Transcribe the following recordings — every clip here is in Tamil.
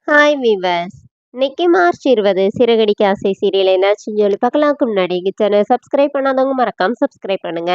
Hi viewers. இன்னைக்கு மார்ச் 20 சிறகடிக்க ஆசை சீரியல் என்னாச்சுன்னு சொல்லி பார்க்கலாம்க்கு முன்னாடி சேனல் சப்ஸ்கிரைப் பண்ணாதவங்க மறக்காம சப்ஸ்கிரைப் பண்ணுங்க.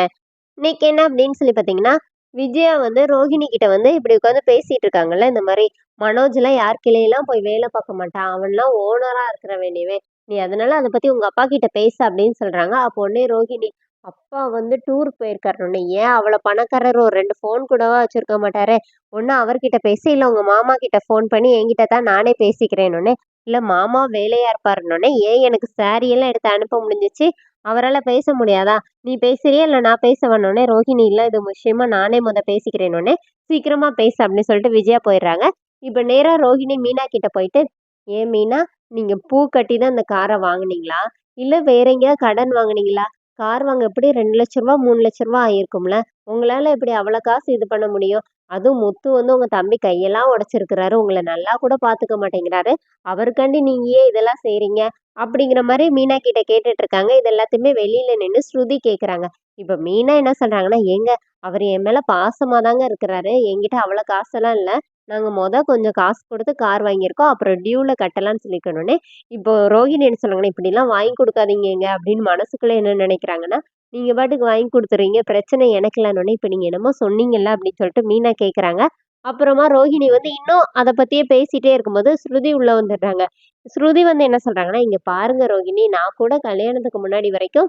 இன்னைக்கு என்ன அப்படின்னு சொல்லி பார்த்தீங்கன்னா, விஜயா வந்து ரோஹிணி கிட்ட வந்து இப்படி உட்காந்து பேசிட்டு இருக்காங்கல்ல, இந்த மாதிரி மனோஜ்லாம் யார் கீழேயெல்லாம் போய் வேலை பார்க்க மாட்டான், அவன்லாம் ஓனரா இருக்கிற வேண்டியவே, நீ அதனால அதை பத்தி உங்க அப்பா கிட்ட பேச அப்படின்னு சொல்றாங்க. அப்போ உடனே ரோஹிணி, அப்பா வந்து டூர் போயிருக்காரு, ஏன் அவளை பணக்காரர் ஒரு 2 ஃபோன் கூடவா வச்சிருக்க மாட்டாரு, ஒண்ணு அவர்கிட்ட பேசி, இல்ல உங்க மாமா கிட்ட ஃபோன் பண்ணி என்கிட்ட தான் நானே பேசிக்கிறேன்னொன்னே, இல்ல மாமா வேலையா இருப்பாருன்னொன்னே, ஏன் எனக்கு சாரி எல்லாம் எடுத்து அனுப்ப முடிஞ்சுச்சு, அவரால பேச முடியாதா? நீ பேசுறியா இல்ல நான் பேசவான்னொன்னே, ரோஹிணி இல்ல இது விஷயமா நானே பேசிக்கிறேன்னொன்னே, சீக்கிரமா பேசு அப்படின்னு சொல்லிட்டு விஜயா போயிடுறாங்க. இப்ப நேரா ரோஹிணி மீனா கிட்ட போயிட்டு, ஏன் மீனா, நீங்க பூ கட்டி தான் இந்த காரை வாங்குனீங்களா? இல்ல வேற எங்கேயாவது கடன் வாங்குனீங்களா? கார் வாங்க எப்படி ரூ. 2,00,000 ரூ. 3,00,000 ஆயிருக்கும்ல. உங்களால எப்படி அவ்வளவு காசு இது பண்ண முடியும்? அதுவும் முத்து வந்து உங்க தம்பி கையெல்லாம் உடைச்சிருக்கிறாரு. உங்கள நல்லா கூட பாத்துக்க மாட்டேங்கிறாரு. அவருக்காண்டி நீங்க ஏன் இதெல்லாம் செய்றீங்க? அப்படிங்கிற மாரி மீனா கிட்ட கேட்டுட்டு இருக்காங்க. இது எல்லாத்தையுமே வெளியில நின்னு ஸ்ருதி கேக்குறாங்க. இப்ப மீனா என்ன சொல்றாங்கன்னா, ஏங்க அவரு என் மேல பாசமா தாங்க இருக்கிறாரு. என்கிட்ட அவ்வளோ காசெல்லாம் இல்ல. நாங்க கொஞ்சம் காசு குடுத்து கார் வாங்கியிருக்கோம். அப்புறம் டியூல கட்டலான்னு சொல்லிக்கணும்னே, இப்போ ரோஹிணி என்ன சொல்றாங்கன்னா, இப்படிலாம் வாங்கி குடுக்காதீங்கங்க அப்படின்னு மனசுக்குள்ள என்ன நினைக்கிறாங்கன்னா, நீங்க பாட்டுக்கு வாங்கி குடுத்துறீங்க. பிரச்சனை எனக்கு இல்லன்னோனே, இப்ப நீங்க என்னமோ சொன்னீங்கல்ல அப்படின்னு சொல்லிட்டு மீனா கேட்கறாங்க. அப்புறமா ரோஹிணி வந்து இன்னும் அத பத்தியே பேசிட்டே இருக்கும்போது, ஸ்ருதி உள்ள வந்துடுறாங்க. ஸ்ருதி வந்து என்ன சொல்றாங்கன்னா, "இங்க பாருங்க ரோஹிணி, நான் கூட கல்யாணத்துக்கு முன்னாடி வரைக்கும்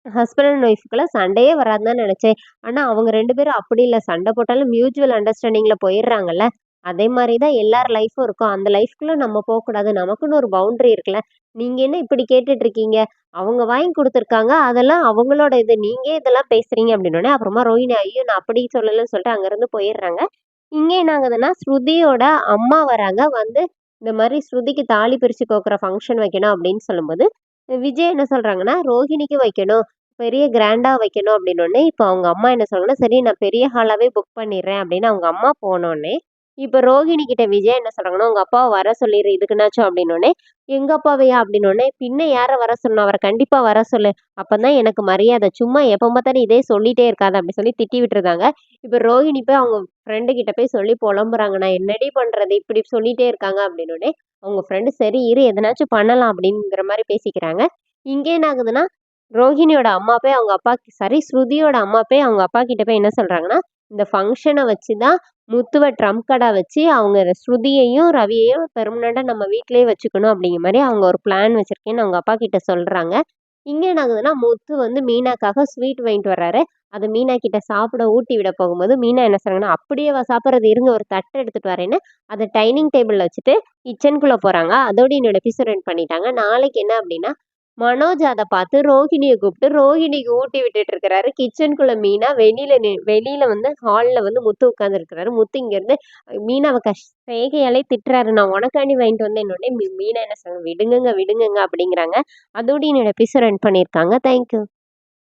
ஹஸ்பண்ட் அண்ட் ஒய்ஃப்குள்ள சண்டையே வராதுன்னு தான் நெனச்சேன். ஆனா அவங்க 2 பேரும் அப்படி இல்ல. சண்டை போட்டாலும் மியூச்சுவல் அண்டர்ஸ்டாண்டிங்ல போயிர்றாங்கல்ல. அதே மாரி தான் எல்லார் லைஃப்பும் இருக்கும். அந்த லைஃப்குள்ள நம்ம போக்கூடாது. நமக்குன்னு ஒரு பவுண்டரி இருக்குல்ல. நீங்க என்ன இப்படி கேட்டுட்டு இருக்கீங்க? அவங்க வாங்கி குடுத்துருக்காங்க. அதெல்லாம் அவங்களோட இது. நீங்க ஏன் இதெல்லாம் பேசுறீங்க?" அப்படின்னோனே, அப்புறமா ரோஹிணி, "ஐயோ! நான் அப்படி சொல்லலன்னு" சொல்லிட்டு அங்கருந்து போயிர்றாங்க. இங்க என்ன ஆகுதுன்னா, ஸ்ருதியோட அம்மா வராங்க. வந்து இந்த மாரி ஸ்ருதிக்கு தாலி பிரிச்சு கோக்குற ஃபங்ஷன் வைக்கணும் அப்படின்னு சொல்லும்போது, விஜய் என்ன சொல்றாங்கன்னா, ரோஹிணிக்கு வைக்கணும். பெரிய கிராண்டா வைக்கணும் அப்படின்னோனே, இப்ப அவங்க அம்மா என்ன சொல்றாங்கன்னா, "சரி நான் பெரிய ஹாலாவே புக் பண்ணிடுறேன்" அப்படின்னு அவங்க அம்மா போனோனே, இப்ப ரோஹிணி கிட்ட விஜய் என்ன சொல்றாங்கன்னா, "உங்க அப்பாவ வர சொல்லிரு இதுக்குனாச்சும்" அப்படின்னோனே, "எங்க அப்பாவையா?" அப்படின்னோனே, "பின்ன யார வர சொல்லணும்? அவர கண்டிப்பா வர சொல்லு. அப்பதான் எனக்கு மரியாதை. சும்மா எப்ப பார்த்தாலும் இதே சொல்லிட்டே இருக்காத" அப்படி சொல்லி திட்டி விட்டுருந்தாங்க. இப்ப ரோஹிணி போய் அவங்க ஃப்ரெண்டு கிட்ட போய் சொல்லி புலம்புறாங்க. "நான் என்னடி பண்றது? இப்படி சொல்லிட்டே இருக்காங்க" அப்படின்னோனே, அவங்க ஃப்ரெண்டு, "சரி இரு எதனாச்சும் பண்ணலாம்" அப்படிங்கிற மாரி பேசிக்கிறாங்க. இங்க என்ன ஆகுதுன்னா, ரோஹிணியோட அம்மா போய் அவங்க அப்பா சாரி ஸ்ருதியோட அம்மா போய் அவங்க அப்பா கிட்ட போய் என்ன சொல்றாங்கன்னா, இந்த ஃபங்ஷன வச்சு தான் முத்துவ ட்ரம்ப் கார்டா வச்சு அவங்க ஸ்ருதியையும், ரவியையும் பெர்மனன்ட்டா நம்ம வீட்லயே வச்சுக்கணும் அப்படிங்கிற மாரி அவங்க ஒரு பிளான் வச்சிருக்கேன்னு அவங்க அப்பா கிட்ட சொல்றாங்க. இங்க என்ன ஆகுதுன்னா, முத்து வந்து மீனாக்காக ஸ்வீட் வாங்கிட்டு வர்றாரு. அத மீனா கிட்ட சாப்பிட ஊட்டி விட போகும்போது, மீனா என்ன சொல்றாங்கன்னா, "அப்படியேவா சாப்பிடுறது? இருங்க ஒரு தட்டு எடுத்துட்டு வரேன்னு" அத டைனிங் டேபிள்ல வச்சுட்டு கிச்சனுக்குள்ள போறாங்க. அதோட என்னோட எபிசோட் எண்ட் பண்ணிட்டாங்க. நாளைக்கு என்ன அப்படின்னா, மனோஜ் அத பார்த்து ரோஹிணிய கூப்பிட்டு ரோஹிணிக்கு ஊட்டி விட்டுட்டு இருக்கிறாரு. கிச்சனுக்குள்ள மீனா வெளியில வந்து ஹால்ல வந்து முத்து உட்கார்ந்துருக்கிறாரு. முத்து இங்கருந்து மீனாவ செய்கையாலே திட்டுறாரு. "நான் உனக்காண்டி வாங்கிட்டு வந்தேன்னோனே" மீனா என்ன சொல்றாங்க, "விடுங்கங்க, விடுங்கங்க" அப்படிங்கிறாங்க. அதோட என்னோட எபிசோட் எண்ட் பண்ணியிருக்காங்க. Thank you.